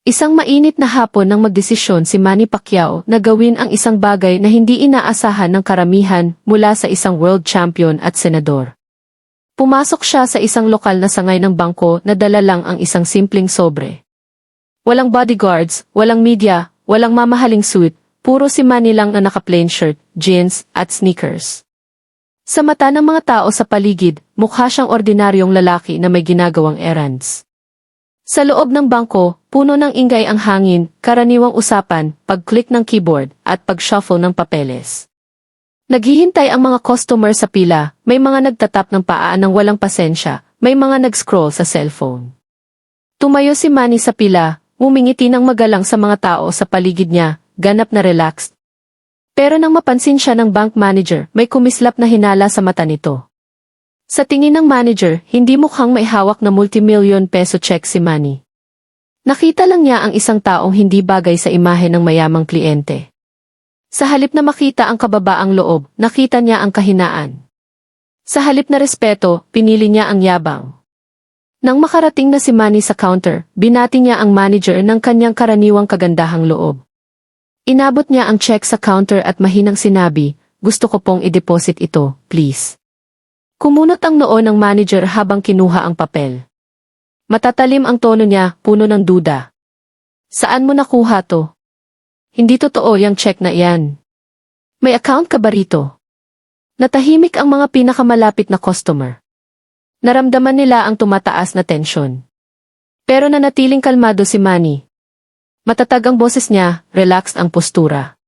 Isang mainit na hapon nang magdesisyon si Manny Pacquiao na gawin ang isang bagay na hindi inaasahan ng karamihan mula sa isang world champion at senador. Pumasok siya sa isang lokal na sangay ng bangko na dala lang ang isang simpleng sobre. Walang bodyguards, walang media, walang mamahaling suit, puro si Manny lang na naka-plain shirt, jeans, at sneakers. Sa mata ng mga tao sa paligid, mukha siyang ordinaryong lalaki na may ginagawang errands. Sa loob ng bangko, puno ng ingay ang hangin, karaniwang usapan, pag-click ng keyboard, at pag-shuffle ng papeles. Naghihintay ang mga customer sa pila, may mga nagtatap ng paa ng walang pasensya, may mga nag-scroll sa cellphone. Tumayo si Manny sa pila, ngumingiti ng magalang sa mga tao sa paligid niya, ganap na relaxed. Pero nang mapansin siya ng bank manager, may kumislap na hinala sa mata nito. Sa tingin ng manager, hindi mukhang may hawak na multimillion peso check si Manny. Nakita lang niya ang isang taong hindi bagay sa imahe ng mayamang kliyente. Sa halip na makita ang kababaang loob, nakita niya ang kahinaan. Sa halip na respeto, pinili niya ang yabang. Nang makarating na si Manny sa counter, binati niya ang manager ng kanyang karaniwang kagandahang loob. Inabot niya ang check sa counter at mahinang sinabi, "Gusto ko pong i-deposit ito, please." Kumunot ang noo ng manager habang kinuha ang papel. Matatalim ang tono niya, puno ng duda. "Saan mo nakuha to? Hindi totoo yung check na iyan. May account ka ba rito?" Natahimik ang mga pinakamalapit na customer. Naramdaman nila ang tumataas na tensyon. Pero nanatiling kalmado si Manny. Matatag ang boses niya, relaxed ang postura.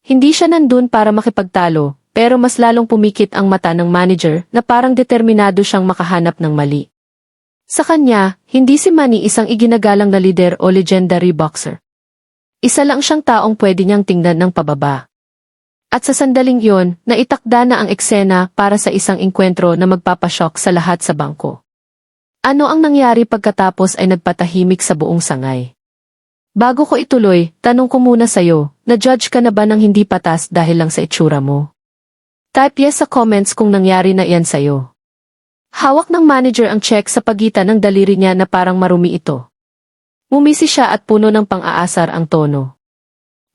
Hindi siya nandun para makipagtalo, pero mas lalong pumikit ang mata ng manager na parang determinado siyang makahanap ng mali. Sa kanya, hindi si Manny isang iginagalang na lider o legendary boxer. Isa lang siyang taong pwede niyang tingnan ng pababa. At sa sandaling yon, naitakda na ang eksena para sa isang engkwentro na magpapashock sa lahat sa bangko. Ano ang nangyari pagkatapos ay nagpatahimik sa buong sangay? Bago ko ituloy, tanong ko muna sa'yo, na-judge ka na ba ng hindi patas dahil lang sa itsura mo? Type yes sa comments kung nangyari na iyan sa'yo. Hawak ng manager ang check sa pagitan ng daliri niya na parang marumi ito. Ngumisi siya at puno ng pang-aasar ang tono.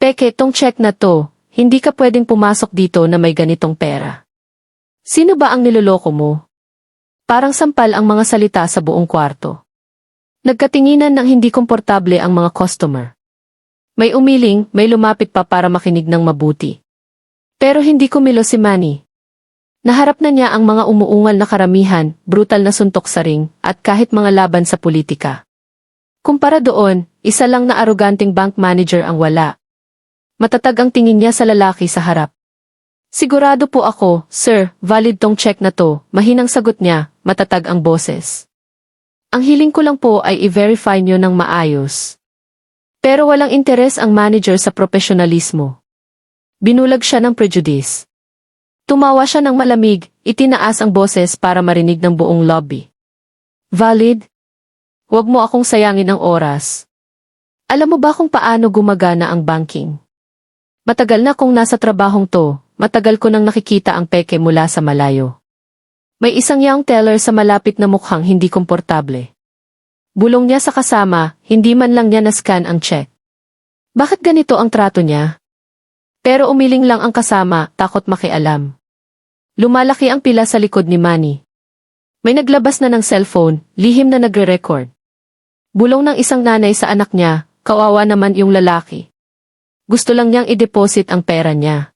"Peke, tong check na to, hindi ka pwedeng pumasok dito na may ganitong pera. Sino ba ang niloloko mo?" Parang sampal ang mga salita sa buong kwarto. Nagkatinginan ng hindi komportable ang mga customer. May umiling, may lumapit pa para makinig ng mabuti. Pero hindi kumilos si Manny. Naharap na niya ang mga umuungal na karamihan, brutal na suntok sa ring, at kahit mga laban sa politika. Kumpara doon, isa lang na aroganting bank manager ang wala. Matatag ang tingin niya sa lalaki sa harap. "Sigurado po ako, sir, valid tong check na to," mahinang sagot niya, matatag ang boses. "Ang hiling ko lang po ay i-verify nyo ng maayos." Pero walang interes ang manager sa profesionalismo. Binulag siya ng prejudice. Tumawa siya ng malamig, itinaas ang boses para marinig ng buong lobby. "Valid? Huwag mo akong sayangin ang oras. Alam mo ba kung paano gumagana ang banking? Matagal na kung nasa trabahong to, matagal ko nang nakikita ang peke mula sa malayo." May isang young teller sa malapit na mukhang hindi komportable. Bulong niya sa kasama, hindi man lang niya na-scan ang check. Bakit ganito ang trato niya? Pero umiling lang ang kasama, takot makialam. Lumalaki ang pila sa likod ni Manny. May naglabas na ng cellphone, lihim na nagre-record. Bulong ng isang nanay sa anak niya, kawawa naman yung lalaki. Gusto lang niyang i-deposit ang pera niya.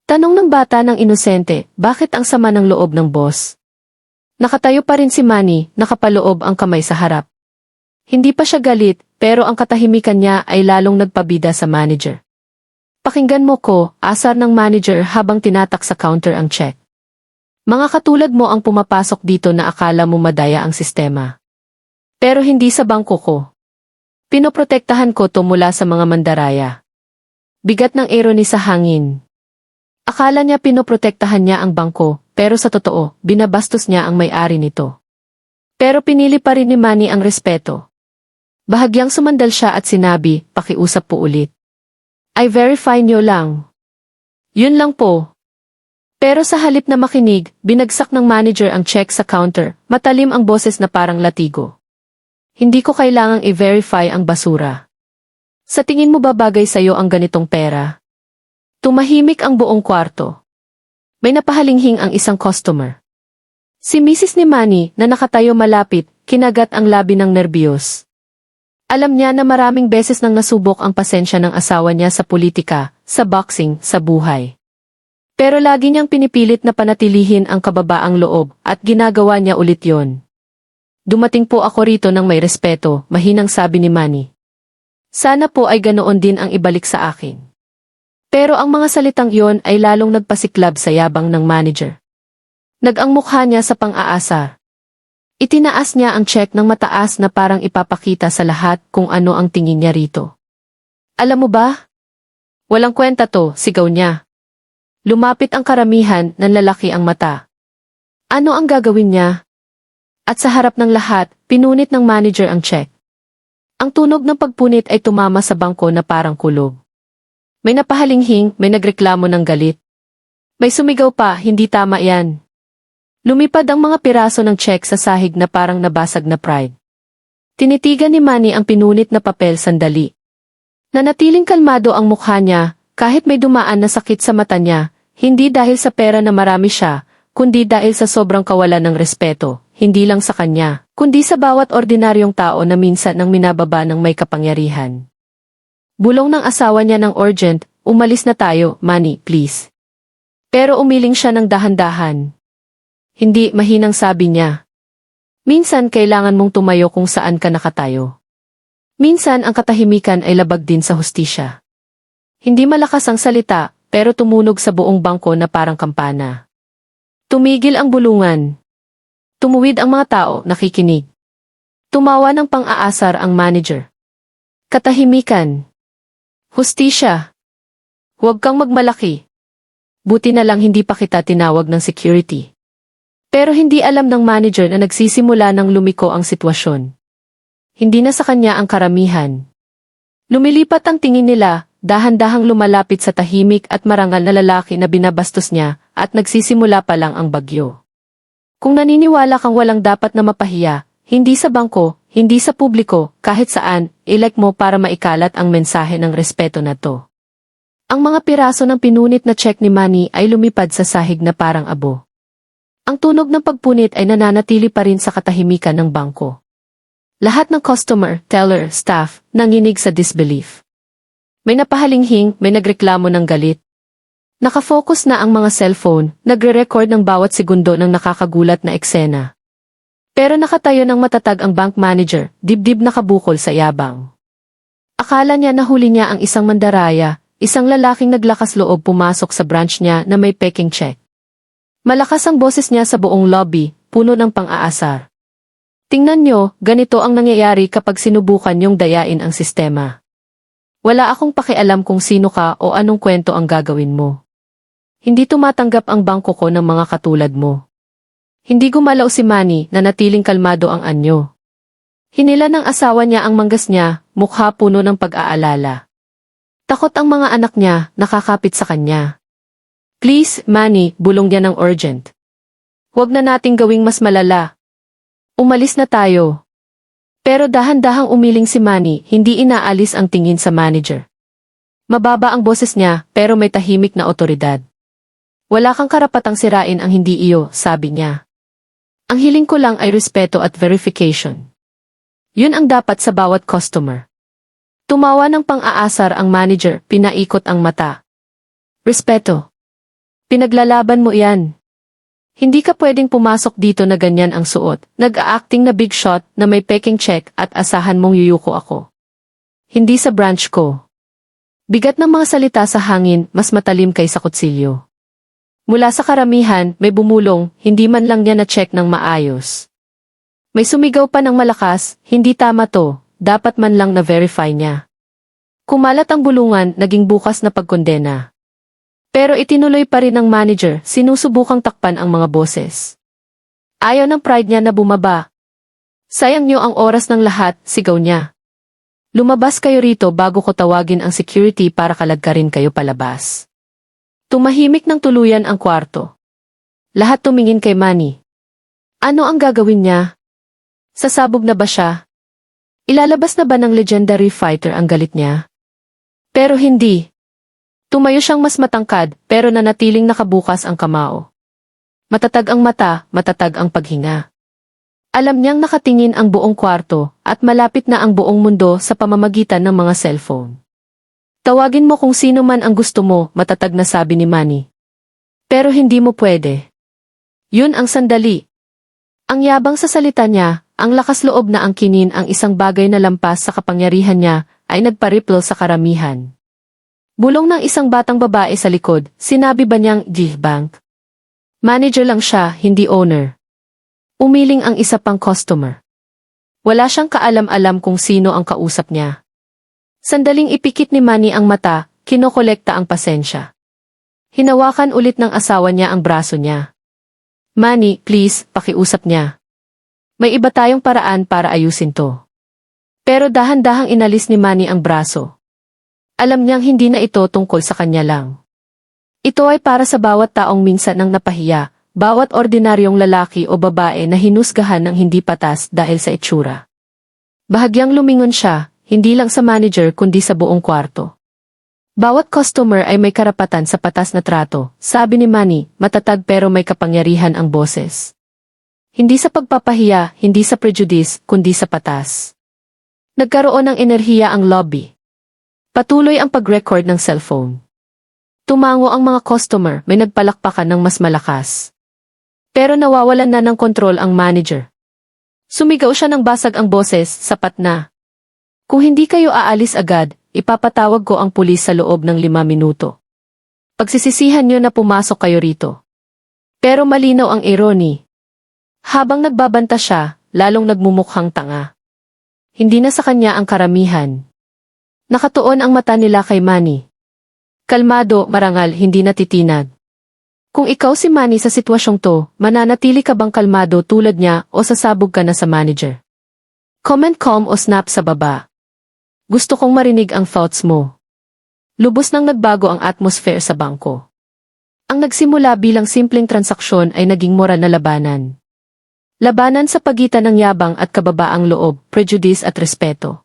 Tanong ng bata ng inosente, bakit ang sama ng loob ng boss? Nakatayo pa rin si Manny, nakapaloob ang kamay sa harap. Hindi pa siya galit, pero ang katahimikan niya ay lalong nagpabida sa manager. "Pakinggan mo ko," asar ng manager habang tinatak sa counter ang check. "Mga katulad mo ang pumapasok dito na akala mo madaya ang sistema. Pero hindi sa bangko ko. Pinoprotektahan ko to mula sa mga mandaraya." Bigat ng irony sa hangin. Akala niya pinoprotektahan niya ang bangko, pero sa totoo, binabastos niya ang may-ari nito. Pero pinili pa rin ni Manny ang respeto. Bahagyang sumandal siya at sinabi, "Pakiusap po ulit. I verify nyo lang. Yun lang po." Pero sa halip na makinig, binagsak ng manager ang check sa counter, matalim ang boses na parang latigo. Hindi ko kailangang i-verify ang basura. Sa tingin mo ba bagay sa'yo ang ganitong pera? Tumahimik ang buong kwarto. May napahalinghing ang isang customer. Si Mrs. ni Manny na nakatayo malapit, kinagat ang labi ng nerbiyos. Alam niya na maraming beses nang nasubok ang pasensya ng asawa niya sa politika, sa boxing, sa buhay. Pero lagi niyang pinipilit na panatilihin ang kababaang loob at ginagawa niya ulit yon. Dumating po ako rito ng may respeto, mahinang sabi ni Manny. Sana po ay ganoon din ang ibalik sa akin. Pero ang mga salitang iyon ay lalong nagpasiklab sa yabang ng manager. Nag-ang mukha niya sa pang-aasar. Itinaas niya ang check ng mataas na parang ipapakita sa lahat kung ano ang tingin niya rito. Alam mo ba? Walang kwenta to, sigaw niya. Lumapit ang karamihan, nanlalaki ang mata. Ano ang gagawin niya? At sa harap ng lahat, pinunit ng manager ang check. Ang tunog ng pagpunit ay tumama sa bangko na parang kulog. May napahalinghing, may nagreklamo ng galit. May sumigaw pa, hindi tama yan. Lumipad ang mga piraso ng check sa sahig na parang nabasag na pride. Tinitigan ni Manny ang pinunit na papel sandali. Nanatiling kalmado ang mukha niya, kahit may dumaan na sakit sa mata niya, hindi dahil sa pera na marami siya, kundi dahil sa sobrang kawalan ng respeto, hindi lang sa kanya, kundi sa bawat ordinaryong tao na minsan nang minababa ng may kapangyarihan. Bulong ng asawa niya ng urgent, umalis na tayo, Manny, please. Pero umiling siya ng dahan-dahan. Hindi, mahinang sabi niya. Minsan kailangan mong tumayo kung saan ka nakatayo. Minsan ang katahimikan ay labag din sa hustisya. Hindi malakas ang salita, pero tumunog sa buong bangko na parang kampana. Tumigil ang bulungan. Tumuwid ang mga tao, nakikinig. Tumawa ng pang-aasar ang manager. Katahimikan. Hustisya. Huwag kang magmalaki. Buti na lang hindi pa kita tinawag ng security. Pero hindi alam ng manager na nagsisimula ng lumiko ang sitwasyon. Hindi na sa kanya ang karamihan. Lumilipat ang tingin nila, dahan-dahang lumalapit sa tahimik at marangal na lalaki na binabastos niya, at nagsisimula pa lang ang bagyo. Kung naniniwala kang walang dapat na mapahiya, hindi sa bangko, hindi sa publiko, kahit saan, ilike mo para maikalat ang mensahe ng respeto na to. Ang mga piraso ng pinunit na check ni Manny ay lumipad sa sahig na parang abo. Ang tunog ng pagpunit ay nananatili pa rin sa katahimikan ng bangko. Lahat ng customer, teller, staff, nanginig sa disbelief. May napahalinghing, may nagreklamo ng galit. Nakafocus na ang mga cellphone, nagre-record ng bawat segundo ng nakakagulat na eksena. Pero nakatayo ng matatag ang bank manager, dibdib nakabukol sa yabang. Akala niya nahuli niya ang isang mandaraya, isang lalaking naglakas loob pumasok sa branch niya na may peking check. Malakas ang boses niya sa buong lobby, puno ng pang-aasar. Tingnan nyo, ganito ang nangyayari kapag sinubukan nyong dayain ang sistema. Wala akong pakialam kung sino ka o anong kwento ang gagawin mo. Hindi tumatanggap ang bangko ko ng mga katulad mo. Hindi gumalaw si Manny na natiling kalmado ang anyo. Hinila ng asawa niya ang manggas niya, mukha puno ng pag-aalala. Takot ang mga anak niya, nakakapit sa kanya. Please, Manny, bulong niya ng urgent. Huwag na nating gawing mas malala. Umalis na tayo. Pero dahan-dahang umiling si Manny, hindi inaalis ang tingin sa manager. Mababa ang boses niya, pero may tahimik na otoridad. Wala kang karapatang sirain ang hindi iyo, sabi niya. Ang hiling ko lang ay respeto at verification. Yun ang dapat sa bawat customer. Tumawa ng pang-aasar ang manager, pinaikot ang mata. Respeto. Pinaglalaban mo yan. Hindi ka pwedeng pumasok dito na ganyan ang suot, nag-a-acting na big shot na may peking check at asahan mong yuyuko ako. Hindi sa branch ko. Bigat ng mga salita sa hangin, mas matalim kaysa kutsilyo. Mula sa karamihan, may bumulong, hindi man lang niya na-check ng maayos. May sumigaw pa ng malakas, hindi tama to, dapat man lang na-verify niya. Kumalat ang bulungan, naging bukas na pagkondena. Pero itinuloy pa rin ng manager, sinusubukang takpan ang mga boses. Ayaw ng pride niya na bumaba. Sayang niyo ang oras ng lahat, sigaw niya. Lumabas kayo rito bago ko tawagin ang security para kalagkarin kayo palabas. Tumahimik ng tuluyan ang kwarto. Lahat tumingin kay Manny. Ano ang gagawin niya? Sasabog na ba siya? Ilalabas na ba ng legendary fighter ang galit niya? Pero hindi. Tumayo siyang mas matangkad pero nanatiling nakabukas ang kamao. Matatag ang mata, matatag ang paghinga. Alam niyang nakatingin ang buong kwarto at malapit na ang buong mundo sa pamamagitan ng mga cellphone. Tawagin mo kung sino man ang gusto mo, matatag na sabi ni Manny. Pero hindi mo pwede. Yun ang sandali. Ang yabang sa salita niya, ang lakas loob na angkinin ang isang bagay na lampas sa kapangyarihan niya, ay nagpa-ripple sa karamihan. Bulong ng isang batang babae sa likod, sinabi ba niyang, Bank? Manager lang siya, hindi owner. Umiling ang isa pang customer. Wala siyang kaalam-alam kung sino ang kausap niya. Sandaling ipikit ni Manny ang mata, kinokolekta ang pasensya. Hinawakan ulit ng asawa niya ang braso niya. Manny, please, pakiusap niya. May iba tayong paraan para ayusin to. Pero dahan-dahang inalis ni Manny ang braso. Alam niyang hindi na ito tungkol sa kanya lang. Ito ay para sa bawat taong minsan nang napahiya, bawat ordinaryong lalaki o babae na hinusgahan ng hindi patas dahil sa itsura. Bahagyang lumingon siya, hindi lang sa manager kundi sa buong kwarto. Bawat customer ay may karapatan sa patas na trato, sabi ni Manny, matatag pero may kapangyarihan ang boses. Hindi sa pagpapahiya, hindi sa prejudice, kundi sa patas. Nagkaroon ng enerhiya ang lobby. Patuloy ang pag-record ng cellphone. Tumango ang mga customer, may nagpalakpakan ng mas malakas. Pero nawawalan na ng kontrol ang manager. Sumigaw siya ng basag ang boses, sapat na. Kung hindi kayo aalis agad, ipapatawag ko ang pulis sa loob ng 5 minuto. Pagsisisihan niyo na pumasok kayo rito. Pero malinaw ang irony. Habang nagbabanta siya, lalong nagmumukhang tanga. Hindi na sa kanya ang karamihan. Nakatuon ang mata nila kay Manny. Kalmado, marangal, hindi natitinag. Kung ikaw si Manny sa sitwasyong to, mananatili ka bang kalmado tulad niya o sasabog ka na sa manager? Comment calm o snap sa baba. Gusto kong marinig ang thoughts mo. Lubos nang nagbago ang atmosphere sa bangko. Ang nagsimula bilang simpleng transaksyon ay naging moral na labanan. Labanan sa pagitan ng yabang at kababaang loob, prejudice at respeto.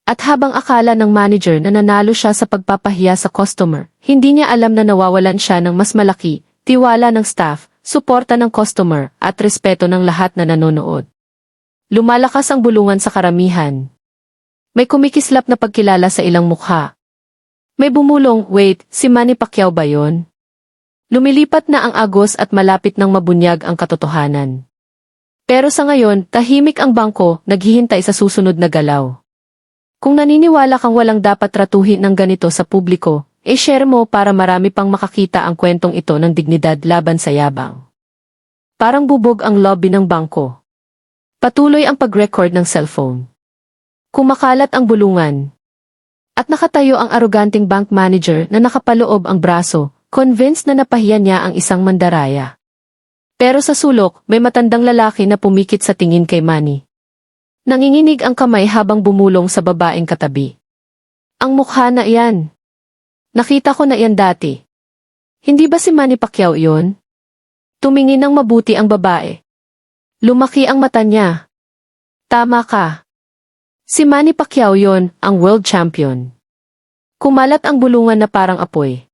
At habang akala ng manager na nanalo siya sa pagpapahiya sa customer, hindi niya alam na nawawalan siya ng mas malaki, tiwala ng staff, suporta ng customer, at respeto ng lahat na nanonood. Lumalakas ang bulungan sa karamihan. May kumikislap na pagkilala sa ilang mukha. May bumulong, wait, si Manny Pacquiao ba yon? Lumilipat na ang agos at malapit nang mabunyag ang katotohanan. Pero sa ngayon, tahimik ang bangko, naghihintay sa susunod na galaw. Kung naniniwala kang walang dapat tratuhin ng ganito sa publiko, share mo para marami pang makakita ang kwentong ito ng dignidad laban sa yabang. Parang bubog ang lobby ng bangko. Patuloy ang pag-record ng cellphone. Kumakalat ang bulungan. At nakatayo ang aroganting bank manager na nakapaloob ang braso, convinced na napahiya niya ang isang mandaraya. Pero sa sulok, may matandang lalaki na pumikit sa tingin kay Manny. Nanginginig ang kamay habang bumulong sa babaeng katabi. Ang mukha na iyan. Nakita ko na iyan dati. Hindi ba si Manny Pacquiao iyon? Tumingin ng mabuti ang babae. Lumaki ang mata niya. Tama ka. Si Manny Pacquiao yon, ang world champion. Kumalat ang bulungan na parang apoy.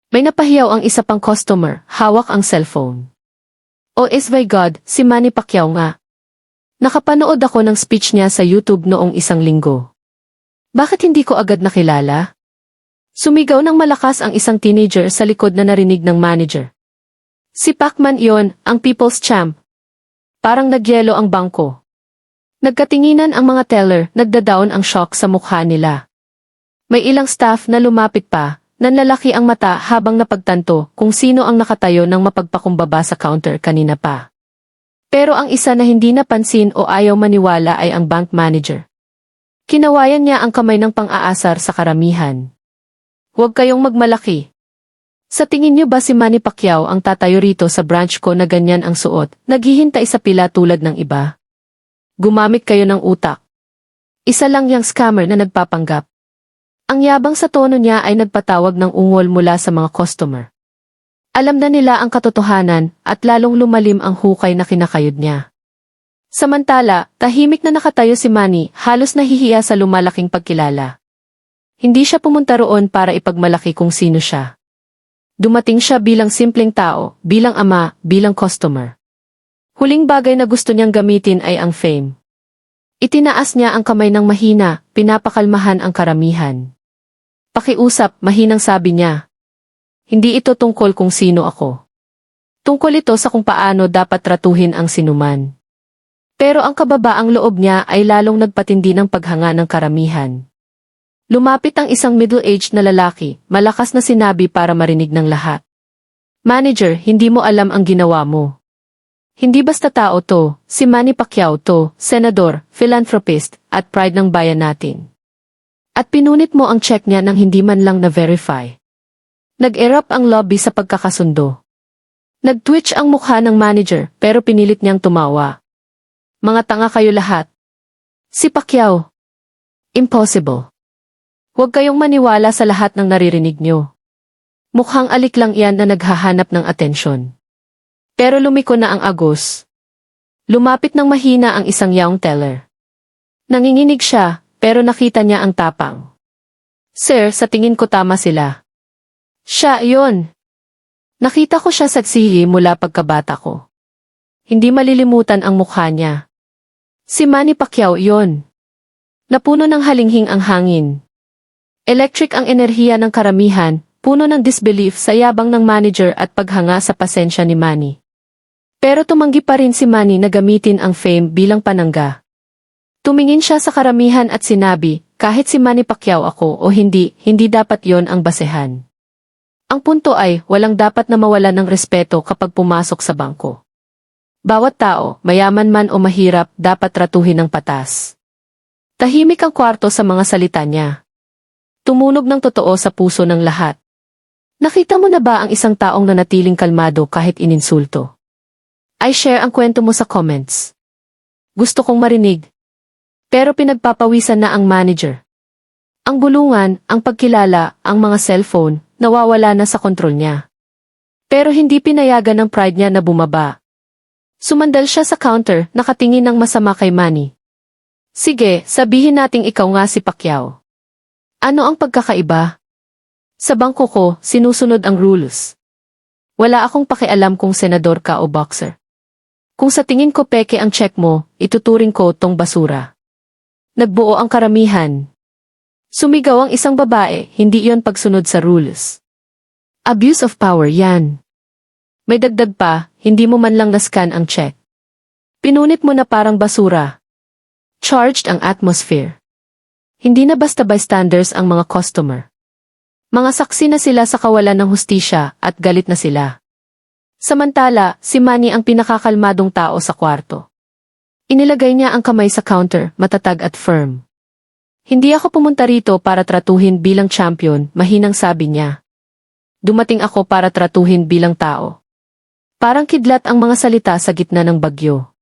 May napahiyaw ang isa pang customer, hawak ang cellphone. Oh my God, si Manny Pacquiao nga. Nakapanood ako ng speech niya sa YouTube noong 1 linggo. Bakit hindi ko agad nakilala? Sumigaw ng malakas ang isang teenager sa likod na narinig ng manager. Si Pacman iyon, ang people's champ. Parang nagyelo ang bangko. Nagkatinginan ang mga teller, nagdadaon ang shock sa mukha nila. May ilang staff na lumapit pa, nanlalaki ang mata habang napagtanto kung sino ang nakatayo ng mapagpakumbaba sa counter kanina pa. Pero ang isa na hindi napansin o ayaw maniwala ay ang bank manager. Kinawayan niya ang kamay ng pang-aasar sa karamihan. Huwag kayong magmalaki. Sa tingin niyo ba si Manny Pacquiao ang tatayo rito sa branch ko na ganyan ang suot, naghihintay sa pila tulad ng iba? Gumamit kayo ng utak. Isa lang yang scammer na nagpapanggap. Ang yabang sa tono niya ay nagpatawag ng ungol mula sa mga customer. Alam na nila ang katotohanan at lalong lumalim ang hukay na kinakayod niya. Samantala, tahimik na nakatayo si Manny, halos nahihiya sa lumalaking pagkilala. Hindi siya pumunta roon para ipagmalaki kung sino siya. Dumating siya bilang simpleng tao, bilang ama, bilang customer. Huling bagay na gusto niyang gamitin ay ang fame. Itinaas niya ang kamay ng mahina, pinapakalmahan ang karamihan. Pakiusap, mahinang sabi niya. Hindi ito tungkol kung sino ako. Tungkol ito sa kung paano dapat tratuhin ang sinuman. Pero ang kababaang loob niya ay lalong nagpatindi ng paghanga ng karamihan. Lumapit ang isang middle-aged na lalaki, malakas na sinabi para marinig ng lahat. Manager, hindi mo alam ang ginawa mo. Hindi basta tao to, si Manny Pacquiao to, senador, philanthropist, at pride ng bayan natin. At pinunit mo ang check niya nang hindi man lang na-verify. Nag-erupt ang lobby sa pagkakasundo. Nag-twitch ang mukha ng manager pero pinilit niyang tumawa. Mga tanga kayo lahat. Si Pacquiao. Impossible. Huwag kayong maniwala sa lahat ng naririnig niyo. Mukhang alik lang iyan na naghahanap ng atensyon. Pero lumiko na ang agos. Lumapit ng mahina ang isang young teller. Nanginginig siya, pero nakita niya ang tapang. Sir, sa tingin ko tama sila. Siya, yon. Nakita ko siya sa tsihi mula pagkabata ko. Hindi malilimutan ang mukha niya. Si Manny Pacquiao yon. Napuno ng halinghing ang hangin. Electric ang enerhiya ng karamihan, puno ng disbelief sa yabang ng manager at paghanga sa pasensya ni Manny. Pero tumanggi pa rin si Manny na gamitin ang fame bilang panangga. Tumingin siya sa karamihan at sinabi, kahit si Manny Pacquiao ako o hindi, hindi dapat yon ang basehan. Ang punto ay, walang dapat na mawala ng respeto kapag pumasok sa bangko. Bawat tao, mayaman man o mahirap, dapat tratuhin ng patas. Tahimik ang kwarto sa mga salita niya. Tumunog ng totoo sa puso ng lahat. Nakita mo na ba ang isang taong nanatiling kalmado kahit ininsulto? I share ang kwento mo sa comments. Gusto kong marinig. Pero pinagpapawisan na ang manager. Ang bulungan, ang pagkilala, ang mga cellphone, nawawala na sa kontrol niya. Pero hindi pinayagan ng pride niya na bumaba. Sumandal siya sa counter, nakatingin ng masama kay Manny. Sige, sabihin nating ikaw nga si Pacquiao. Ano ang pagkakaiba? Sa bangko ko, sinusunod ang rules. Wala akong pakialam kung senador ka o boxer. Kung sa tingin ko peke ang check mo, ituturing ko tong basura. Nagbuo ang karamihan. Sumigaw ang isang babae, hindi iyon pagsunod sa rules. Abuse of power yan. May dagdag pa, hindi mo man lang nascan ang check. Pinunit mo na parang basura. Charged ang atmosphere. Hindi na basta bystanders ang mga customer. Mga saksi na sila sa kawalan ng hustisya at galit na sila. Samantala, si Manny ang pinakakalmadong tao sa kwarto. Inilagay niya ang kamay sa counter, matatag at firm. Hindi ako pumunta rito para tratuhin bilang champion, mahinang sabi niya. Dumating ako para tratuhin bilang tao. Parang kidlat ang mga salita sa gitna ng bagyo.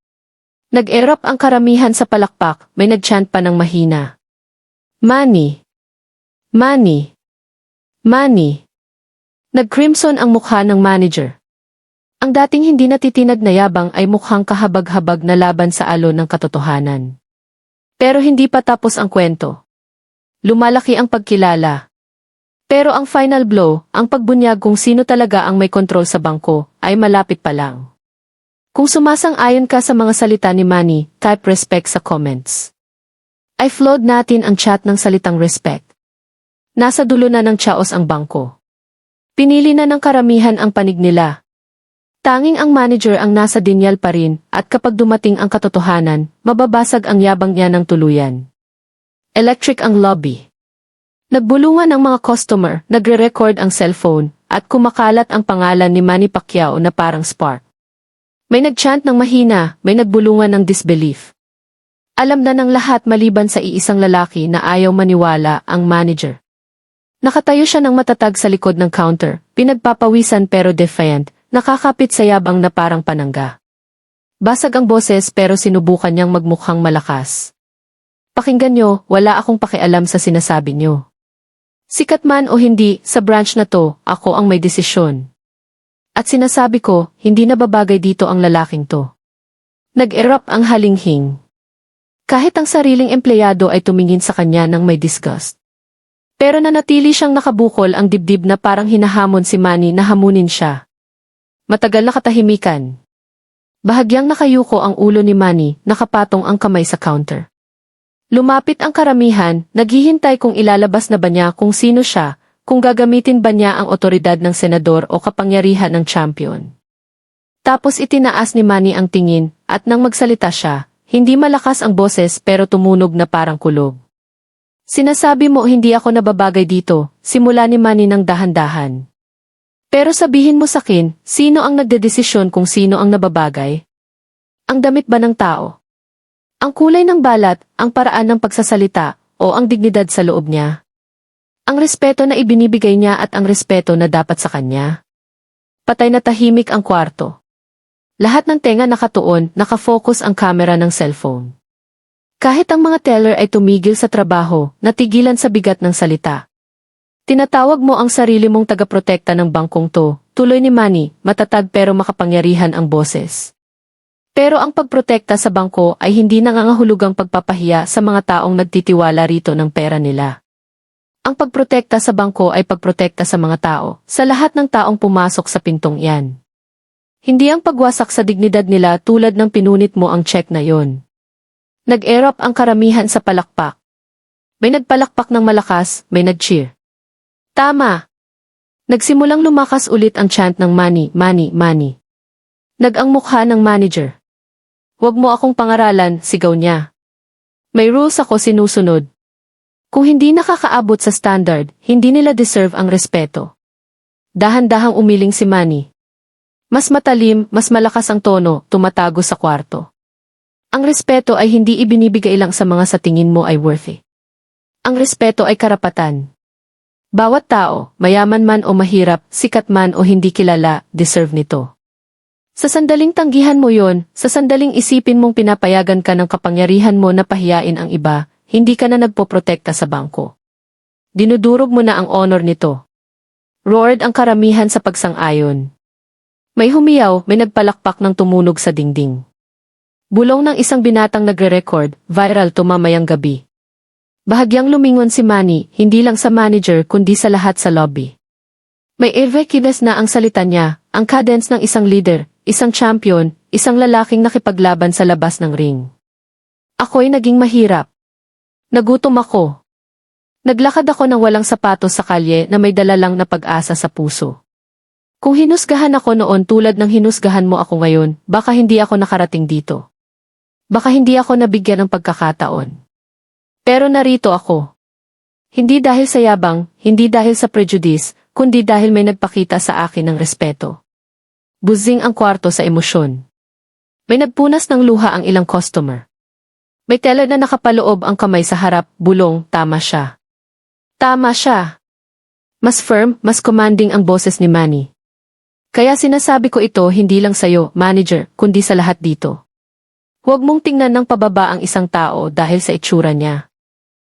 Nag-erupt ang karamihan sa palakpak, may nag-chant pa ng mahina. Manny! Manny! Manny! Nag-crimson ang mukha ng manager. Ang dating hindi natitinag na yabang ay mukhang kahabag-habag na laban sa alon ng katotohanan. Pero hindi pa tapos ang kwento. Lumalaki ang pagkilala. Pero ang final blow, ang pagbunyag kung sino talaga ang may kontrol sa bangko, ay malapit pa lang. Kung sumasang-ayon ka sa mga salita ni Manny, type respect sa comments. I flowed natin ang chat ng salitang respect. Nasa dulo na ng chaos ang bangko. Pinili na ng karamihan ang panig nila. Tanging ang manager ang nasa dinyal pa rin, at kapag dumating ang katotohanan, mababasag ang yabang niya ng tuluyan. Electric ang lobby. Nagbulungan ang mga customer, nagre-record ang cellphone, at kumakalat ang pangalan ni Manny Pacquiao na parang spark. May nag-chant ng mahina, may nagbulungan ng disbelief. Alam na ng lahat maliban sa iisang lalaki na ayaw maniwala, ang manager. Nakatayo siya ng matatag sa likod ng counter, pinagpapawisan pero defiant, nakakapit sa yabang na parang panangga. Basag ang boses pero sinubukan niyang magmukhang malakas. Pakinggan niyo, wala akong pakialam sa sinasabi niyo. Sikat man o hindi, sa branch na to, ako ang may desisyon. At sinasabi ko, hindi nababagay dito ang lalaking to. Nag-erupt ang halinghing. Kahit ang sariling empleyado ay tumingin sa kanya ng may disgust. Pero nanatili siyang nakabukol ang dibdib na parang hinahamon si Manny na hamunin siya. Matagal na katahimikan. Bahagyang nakayuko ang ulo ni Manny, nakapatong ang kamay sa counter. Lumapit ang karamihan, naghihintay kung ilalabas na ba niya kung sino siya, kung gagamitin ba niya ang otoridad ng senador o kapangyarihan ng champion. Tapos itinaas ni Manny ang tingin, at nang magsalita siya, hindi malakas ang boses pero tumunog na parang kulog. Sinasabi mo hindi ako nababagay dito, simula ni Manny ng dahan-dahan. Pero sabihin mo sakin, sino ang nagdedesisyon kung sino ang nababagay? Ang damit ba ng tao? Ang kulay ng balat, ang paraan ng pagsasalita, o ang dignidad sa loob niya? Ang respeto na ibinibigay niya at ang respeto na dapat sa kanya? Patay na tahimik ang kwarto. Lahat ng tenga nakatuon, nakafocus ang kamera ng cellphone. Kahit ang mga teller ay tumigil sa trabaho, natigilan sa bigat ng salita. Tinatawag mo ang sarili mong tagaprotekta ng bangkong to, tuloy ni Manny, matatag pero makapangyarihan ang boses. Pero ang pagprotekta sa bangko ay hindi nangangahulugang pagpapahiya sa mga taong nagtitiwala rito ng pera nila. Ang pagprotekta sa bangko ay pagprotekta sa mga tao, sa lahat ng taong pumasok sa pintong iyan. Hindi ang pagwasak sa dignidad nila tulad ng pinunit mo ang check na yon. Nag-erupt ang karamihan sa palakpak. May nagpalakpak ng malakas, may nag-cheer. Tama! Nagsimulang lumakas ulit ang chant ng Manny, Manny, Manny. Nag-ang mukha ng manager. Huwag mo akong pangaralan, sigaw niya. May rules ako sinusunod. Kung hindi nakakaabot sa standard, hindi nila deserve ang respeto. Dahan-dahang umiling si Manny. Mas matalim, mas malakas ang tono, tumatago sa kwarto. Ang respeto ay hindi ibinibigay lang sa mga sa tingin mo ay worthy. Ang respeto ay karapatan. Bawat tao, mayaman man o mahirap, sikat man o hindi kilala, deserve nito. Sa sandaling tanggihan mo yon, sa sandaling isipin mong pinapayagan ka ng kapangyarihan mo na pahiyain ang iba, hindi ka na nagpoprotekta sa bangko. Dinudurog mo na ang honor nito. Roared ang karamihan sa pagsang-ayon. May humiyaw, may nagpalakpak ng tumunog sa dingding. Bulong ng isang binatang nagre-record, viral to mamayang gabi. Bahagyang lumingon si Manny, hindi lang sa manager kundi sa lahat sa lobby. May evokibes na ang salita niya, ang cadence ng isang leader, isang champion, isang lalaking nakipaglaban sa labas ng ring. Ako'y naging mahirap. Nagutom ako. Naglakad ako ng walang sapatos sa kalye na may dala lang na pag-asa sa puso. Kung hinusgahan ako noon tulad ng hinusgahan mo ako ngayon, baka hindi ako nakarating dito. Baka hindi ako nabigyan ng pagkakataon. Pero narito ako. Hindi dahil sa yabang, hindi dahil sa prejudice, kundi dahil may nagpakita sa akin ng respeto. Buzing ang kwarto sa emosyon. May nagpunas ng luha ang ilang customer. May teller na nakapaloob ang kamay sa harap, bulong, tama siya. Tama siya. Mas firm, mas commanding ang boses ni Manny. Kaya sinasabi ko ito hindi lang sa'yo, manager, kundi sa lahat dito. Huwag mong tingnan ng pababa ang isang tao dahil sa itsura niya.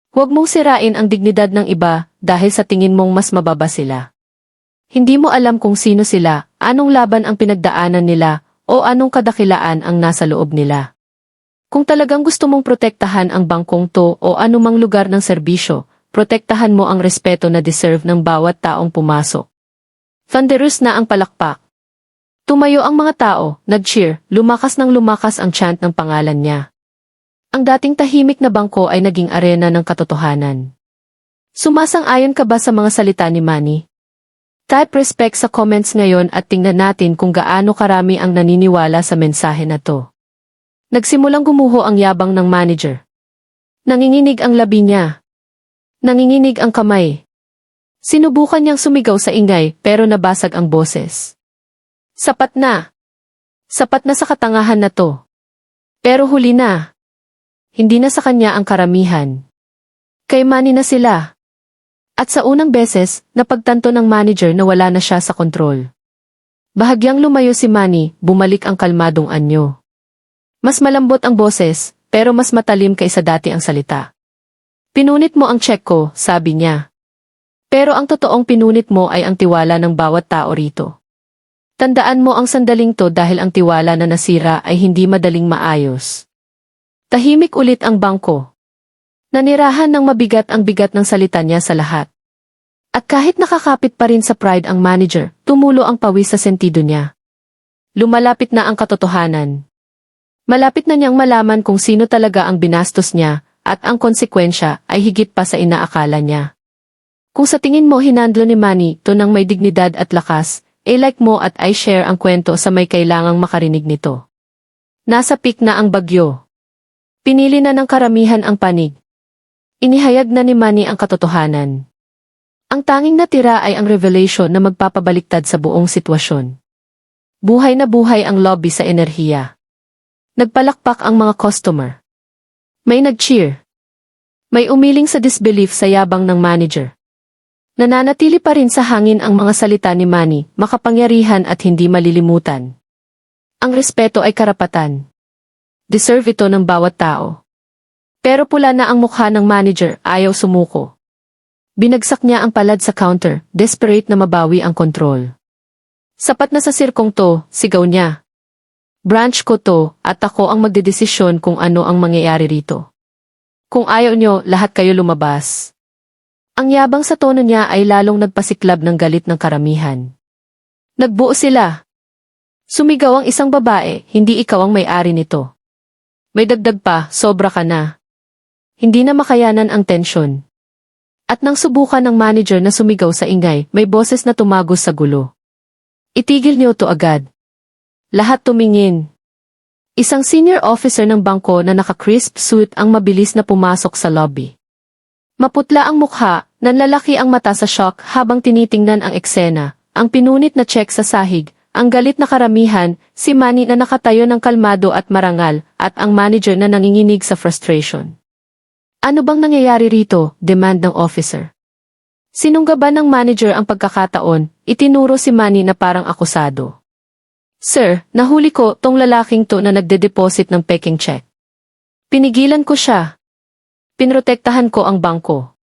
Huwag mong sirain ang dignidad ng iba dahil sa tingin mong mas mababa sila. Hindi mo alam kung sino sila, anong laban ang pinagdaanan nila, o anong kadakilaan ang nasa loob nila. Kung talagang gusto mong protektahan ang bangkong to o anumang lugar ng serbisyo, protektahan mo ang respeto na deserve ng bawat taong pumasok. Thunderous na ang palakpak. Tumayo ang mga tao, nag-cheer, lumakas ng lumakas ang chant ng pangalan niya. Ang dating tahimik na bangko ay naging arena ng katotohanan. Sumasang-ayon ka ba sa mga salita ni Manny? Type respect sa comments ngayon at tingnan natin kung gaano karami ang naniniwala sa mensahe na to. Nagsimulang gumuho ang yabang ng manager. Nanginginig ang labi niya. Nanginginig ang kamay. Sinubukan niyang sumigaw sa ingay pero nabasag ang boses. Sapat na. Sapat na sa katangahan na to. Pero huli na. Hindi na sa kanya ang karamihan. Kay Manny na sila. At sa unang beses, napagtanto ng manager na wala na siya sa kontrol. Bahagyang lumayo si Manny, bumalik ang kalmadong anyo. Mas malambot ang boses, pero mas matalim kaysa dati ang salita. Pinunit mo ang check ko, sabi niya. Pero ang totoong pinunit mo ay ang tiwala ng bawat tao rito. Tandaan mo ang sandaling to dahil ang tiwala na nasira ay hindi madaling maayos. Tahimik ulit ang bangko. Nanirahan ng mabigat ang bigat ng salita niya sa lahat. At kahit nakakapit pa rin sa pride ang manager, tumulo ang pawis sa sentido niya. Lumalapit na ang katotohanan. Malapit na niyang malaman kung sino talaga ang binastos niya, at ang konsekwensya ay higit pa sa inaakala niya. Kung sa tingin mo hinandlo ni Manny to ng may dignidad at lakas, like mo at I-share ang kwento sa may kailangang makarinig nito. Nasa peak na ang bagyo. Pinili na ng karamihan ang panig. Inihayag na ni Manny ang katotohanan. Ang tanging natira ay ang revelation na magpapabaliktad sa buong sitwasyon. Buhay na buhay ang lobby sa enerhiya. Nagpalakpak ang mga customer. May nag-cheer. May umiling sa disbelief sa yabang ng manager. Nananatili pa rin sa hangin ang mga salita ni Manny, makapangyarihan at hindi malilimutan. Ang respeto ay karapatan. Deserve ito ng bawat tao. Pero pula na ang mukha ng manager, ayaw sumuko. Binagsak niya ang palad sa counter, desperate na mabawi ang kontrol. Sapat na sa sirkong to, sigaw niya. Branch ko to, at ako ang magdedesisyon kung ano ang mangyayari rito. Kung ayaw nyo, lahat kayo lumabas. Ang yabang sa tono niya ay lalong nagpasiklab ng galit ng karamihan. Nagbuo sila. Sumigaw ang isang babae, hindi ikaw ang may-ari nito. May dagdag pa, sobra ka na. Hindi na makayanan ang tensyon. At nang subukan ng manager na sumigaw sa ingay, may boses na tumagos sa gulo. Itigil niyo to agad. Lahat tumingin. Isang senior officer ng bangko na naka-crisp suit ang mabilis na pumasok sa lobby. Maputla ang mukha, nanlalaki ang mata sa shock habang tinitingnan ang eksena, ang pinunit na check sa sahig, ang galit na karamihan, si Manny na nakatayo ng kalmado at marangal, at ang manager na nanginginig sa frustration. Ano bang nangyayari rito? Demand ng officer. Sinunggaban ng manager ang pagkakataon, itinuro si Manny na parang akusado. Sir, nahuli ko tong lalaking to na nagde-deposit ng peking check. Pinigilan ko siya. Pinrotektahan ko ang bangko.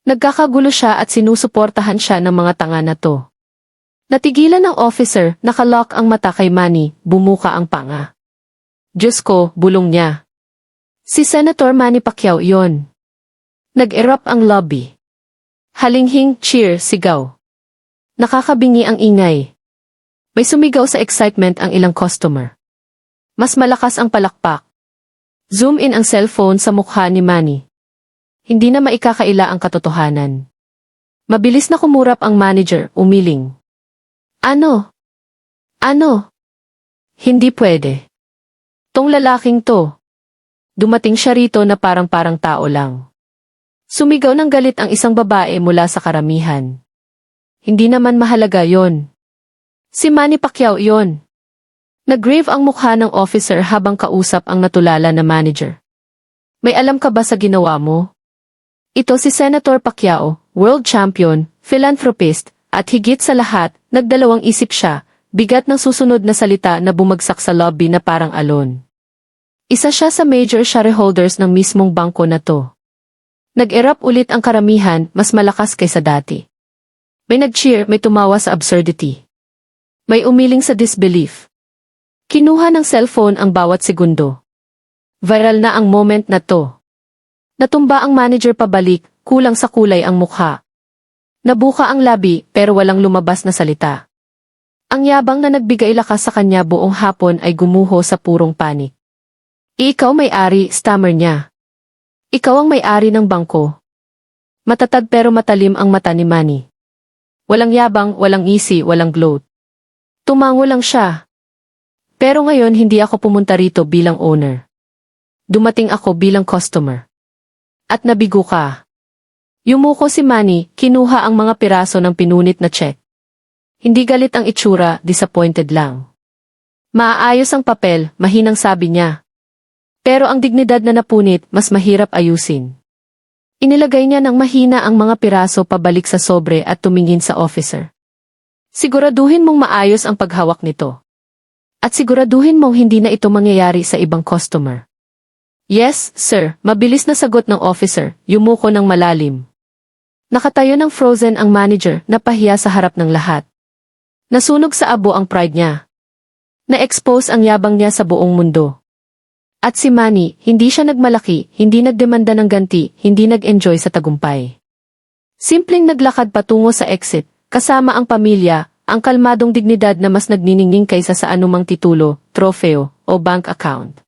Nagkakagulo siya at sinusuportahan siya ng mga tanga na to. Natigilan ng officer, nakalock ang mata kay Manny, bumuka ang panga. Diyos ko, bulong niya. Si Senator Manny Pacquiao yon. Nag-erupt ang lobby. Halinghing, cheer, sigaw. Nakakabingi ang ingay. May sumigaw sa excitement ang ilang customer. Mas malakas ang palakpak. Zoom in ang cellphone sa mukha ni Manny. Hindi na maikakaila ang katotohanan. Mabilis na kumurap ang manager, umiling. Ano? Ano? Hindi pwede. Tong lalaking to. Dumating siya rito na parang tao lang. Sumigaw ng galit ang isang babae mula sa karamihan. Hindi naman mahalaga yon. Si Manny Pacquiao yon. Nag-grave ang mukha ng officer habang kausap ang natulala na manager. May alam ka ba sa ginawa mo? Ito si Senator Pacquiao, world champion, philanthropist, at higit sa lahat, nagdalawang isip siya, bigat ng susunod na salita na bumagsak sa lobby na parang alon. Isa siya sa major shareholders ng mismong bangko na to. Nag-erupt ulit ang karamihan, mas malakas kaysa dati. May nag-cheer, may tumawa sa absurdity. May umiling sa disbelief. Kinuha ng cellphone ang bawat segundo. Viral na ang moment na to. Natumba ang manager pabalik, kulang sa kulay ang mukha. Nabuka ang labi pero walang lumabas na salita. Ang yabang na nagbigay lakas sa kanya buong hapon ay gumuho sa purong panik. Ikaw may-ari, stammer niya. Ikaw ang may-ari ng bangko. Matatag pero matalim ang mata ni Manny. Walang yabang, walang easy, walang gloat. Tumango lang siya. Pero ngayon hindi ako pumunta rito bilang owner. Dumating ako bilang customer. At nabigo ka. Yumuko si Manny, kinuha ang mga piraso ng pinunit na check. Hindi galit ang itsura, disappointed lang. Maayos ang papel, mahinang sabi niya. Pero ang dignidad na napunit, mas mahirap ayusin. Inilagay niya ng mahina ang mga piraso pabalik sa sobre at tumingin sa officer. Siguraduhin mong maayos ang paghawak nito. At siguraduhin mong hindi na ito mangyayari sa ibang customer. Yes, sir, mabilis na sagot ng officer, yumuko ng malalim. Nakatayo ng frozen ang manager, napahiya sa harap ng lahat. Nasunog sa abo ang pride niya. Na-expose ang yabang niya sa buong mundo. At si Manny, hindi siya nagmalaki, hindi nagdemanda ng ganti, hindi nag-enjoy sa tagumpay. Simpleng naglakad patungo sa exit, kasama ang pamilya, ang kalmadong dignidad na mas nagniningning kaysa sa anumang titulo, trofeo, o bank account.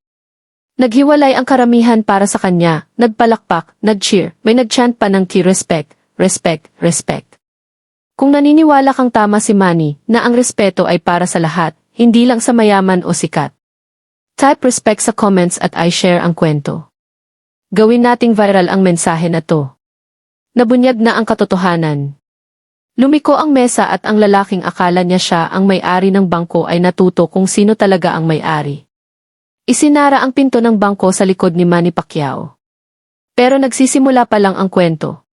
Naghiwalay ang karamihan para sa kanya, nagpalakpak, nag-cheer, may nag-chant pa ng key respect, respect, respect. Kung naniniwala kang tama si Manny, na ang respeto ay para sa lahat, hindi lang sa mayaman o sikat. Type respect sa comments at I-share ang kwento. Gawin nating viral ang mensahe na to. Nabunyag na ang katotohanan. Lumiko ang mesa at ang lalaking akala niya siya ang may-ari ng bangko ay natuto kung sino talaga ang may-ari. Isinara ang pinto ng bangko sa likod ni Manny Pacquiao. Pero nagsisimula pa lang ang kwento.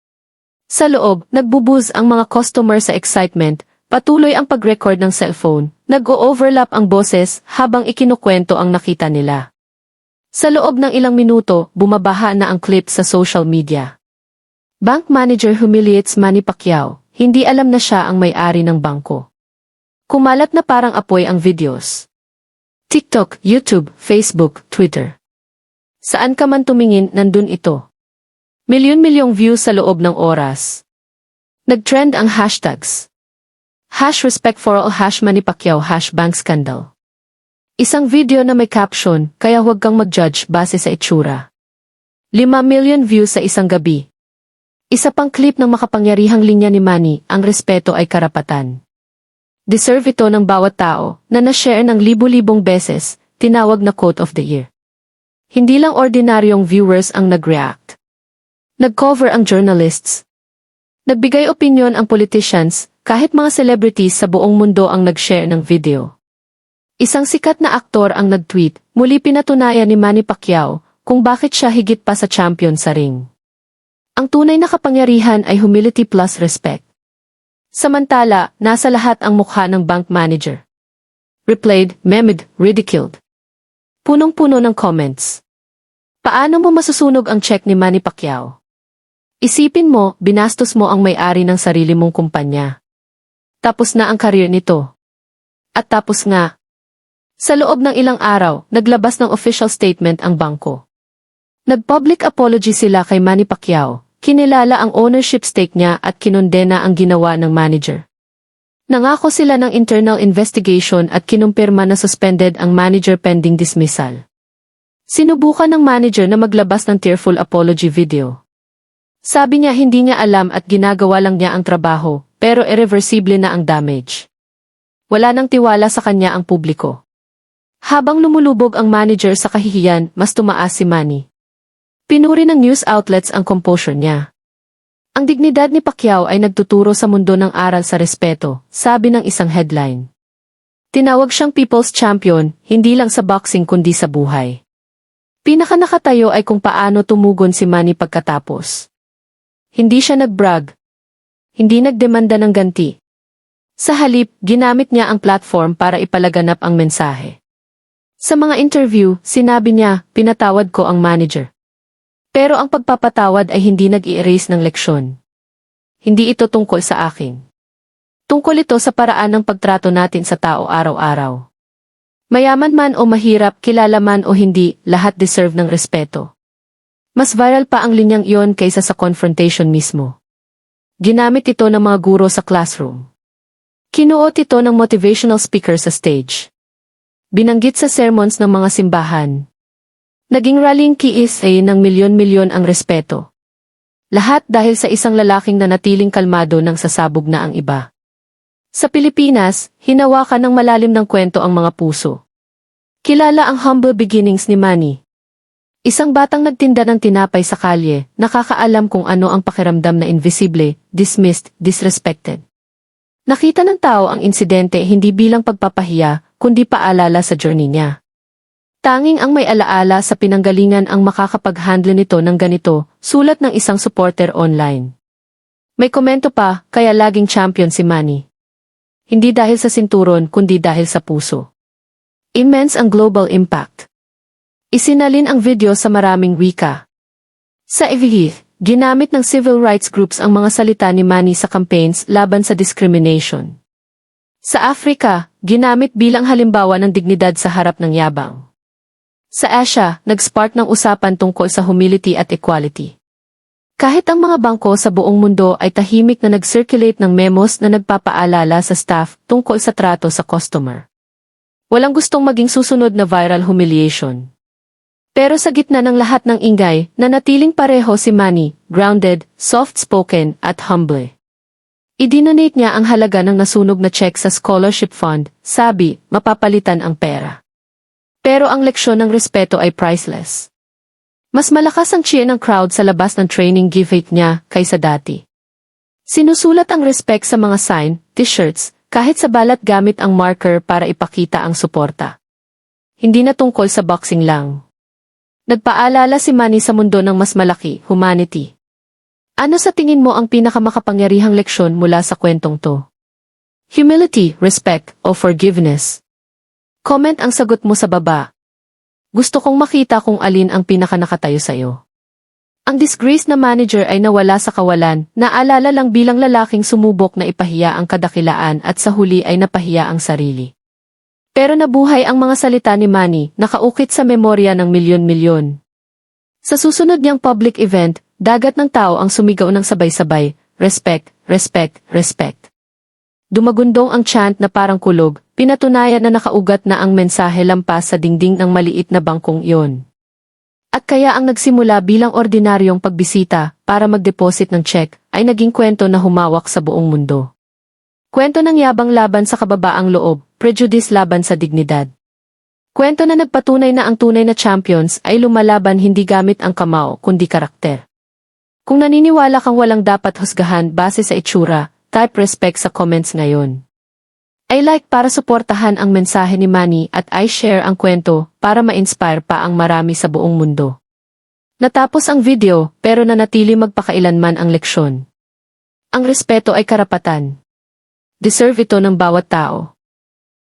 Sa loob, nagbubuz ang mga customer sa excitement, patuloy ang pag-record ng cellphone, nag-o-overlap ang boses habang ikinukwento ang nakita nila. Sa loob ng ilang minuto, bumabaha na ang clip sa social media. Bank manager humiliates Manny Pacquiao, hindi alam na siya ang may-ari ng bangko. Kumalat na parang apoy ang videos. TikTok, YouTube, Facebook, Twitter. Saan ka man tumingin, nandun ito. Milyon-milyong views sa loob ng oras. Nag-trend ang hashtags. #respect for all #Manny Pacquiao #bank scandal. Isang video na may caption, kaya huwag kang mag-judge base sa itsura. 5 million views sa isang gabi. Isa pang clip ng makapangyarihang linya ni Manny, ang respeto ay karapatan. Deserve ito ng bawat tao, na na-share ng libu-libong beses, tinawag na quote of the year. Hindi lang ordinaryong viewers ang nag-react. Nag-cover ang journalists. Nagbigay opinyon ang politicians, kahit mga celebrities sa buong mundo ang nag-share ng video. Isang sikat na aktor ang nag-tweet, muli pinatunayan ni Manny Pacquiao kung bakit siya higit pa sa champion sa ring. Ang tunay na kapangyarihan ay humility plus respect. Samantala, nasa lahat ang mukha ng bank manager. Replayed, memed, ridiculed. Punong-puno ng comments. Paano mo masusunog ang check ni Manny Pacquiao? Isipin mo, binastos mo ang may-ari ng sarili mong kumpanya. Tapos na ang career nito. At tapos nga. Sa loob ng ilang araw, naglabas ng official statement ang bangko. Nag-public apology sila kay Manny Pacquiao, kinilala ang ownership stake niya at kinondena ang ginawa ng manager. Nangako sila ng internal investigation at kinumpirma na suspended ang manager pending dismissal. Sinubukan ng manager na maglabas ng tearful apology video. Sabi niya hindi niya alam at ginagawa lang niya ang trabaho, pero irreversible na ang damage. Wala nang tiwala sa kanya ang publiko. Habang lumulubog ang manager sa kahihiyan, mas tumaas si Manny. Pinuri ng news outlets ang composure niya. Ang dignidad ni Pacquiao ay nagtuturo sa mundo ng aral sa respeto, sabi ng isang headline. Tinawag siyang people's champion, hindi lang sa boxing kundi sa buhay. Pinakanakatayo ay kung paano tumugon si Manny pagkatapos. Hindi siya nag-brag. Hindi nagdemanda ng ganti. Sa halip, ginamit niya ang platform para ipalaganap ang mensahe. Sa mga interview, sinabi niya, pinatawad ko ang manager. Pero ang pagpapatawad ay hindi nag-i-erase ng leksyon. Hindi ito tungkol sa akin. Tungkol ito sa paraan ng pagtrato natin sa tao araw-araw. Mayaman man o mahirap, kilala man o hindi, lahat deserve ng respeto. Mas viral pa ang linyang iyon kaysa sa confrontation mismo. Ginamit ito ng mga guro sa classroom. Kinuot ito ng motivational speaker sa stage. Binanggit sa sermons ng mga simbahan. Naging rallying PSA ng milyon-milyon ang respeto. Lahat dahil sa isang lalaking nanatiling kalmado nang sasabog na ang iba. Sa Pilipinas, hinawakan ng malalim ng kwento ang mga puso. Kilala ang humble beginnings ni Manny. Isang batang nagtinda ng tinapay sa kalye, nakakaalam kung ano ang pakiramdam na invisible, dismissed, disrespected. Nakita ng tao ang insidente hindi bilang pagpapahiya, kundi paalala sa journey niya. Tanging ang may alaala sa pinanggalingan ang makakapag-handle nito ng ganito, sulat ng isang supporter online. May komento pa, kaya laging champion si Manny. Hindi dahil sa sinturon kundi dahil sa puso. Immense ang global impact. Isinalin ang video sa maraming wika. Sa EVH, ginamit ng civil rights groups ang mga salita ni Manny sa campaigns laban sa discrimination. Sa Afrika, ginamit bilang halimbawa ng dignidad sa harap ng yabang. Sa Asia, nag-spark ng usapan tungkol sa humility at equality. Kahit ang mga bangko sa buong mundo ay tahimik na nag-circulate ng memos na nagpapaalala sa staff tungkol sa trato sa customer. Walang gustong maging susunod na viral humiliation. Pero sa gitna ng lahat ng ingay, nanatiling pareho si Manny, grounded, soft-spoken, at humble. Idinonate niya ang halaga ng nasunog na check sa scholarship fund, sabi, mapapalitan ang pera. Pero ang leksyon ng respeto ay priceless. Mas malakas ang cheer ng crowd sa labas ng training giveaway niya kaysa dati. Sinusulat ang respect sa mga sign, t-shirts, kahit sa balat gamit ang marker para ipakita ang suporta. Hindi na tungkol sa boxing lang. Nagpaalala si Manny sa mundo ng mas malaki, humanity. Ano sa tingin mo ang pinakamakapangyarihang leksyon mula sa kwentong to? Humility, respect, o forgiveness? Comment ang sagot mo sa baba. Gusto kong makita kung alin ang pinakanakatayo sa'yo. Ang disgraced na manager ay nawala sa kawalan, naalala lang bilang lalaking sumubok na ipahiya ang kadakilaan at sa huli ay napahiya ang sarili. Pero nabuhay ang mga salita ni Manny, nakaukit sa memorya ng milyon-milyon. Sa susunod niyang public event, dagat ng tao ang sumigaw ng sabay-sabay, respect, respect, respect. Dumagundong ang chant na parang kulog, pinatunayan na nakaugat na ang mensahe lampas sa dingding ng maliit na bangkong iyon. At kaya ang nagsimula bilang ordinaryong pagbisita para mag-deposit ng check ay naging kwento na humawak sa buong mundo. Kwento ng yabang laban sa kababaang loob, prejudice laban sa dignidad. Kwento na nagpatunay na ang tunay na champions ay lumalaban hindi gamit ang kamao kundi karakter. Kung naniniwala kang walang dapat husgahan base sa itsura, type respect sa comments ngayon. I like para suportahan ang mensahe ni Manny at I share ang kwento para ma-inspire pa ang marami sa buong mundo. Natapos ang video pero nanatili magpakailanman ang leksyon. Ang respeto ay karapatan. Deserve ito ng bawat tao.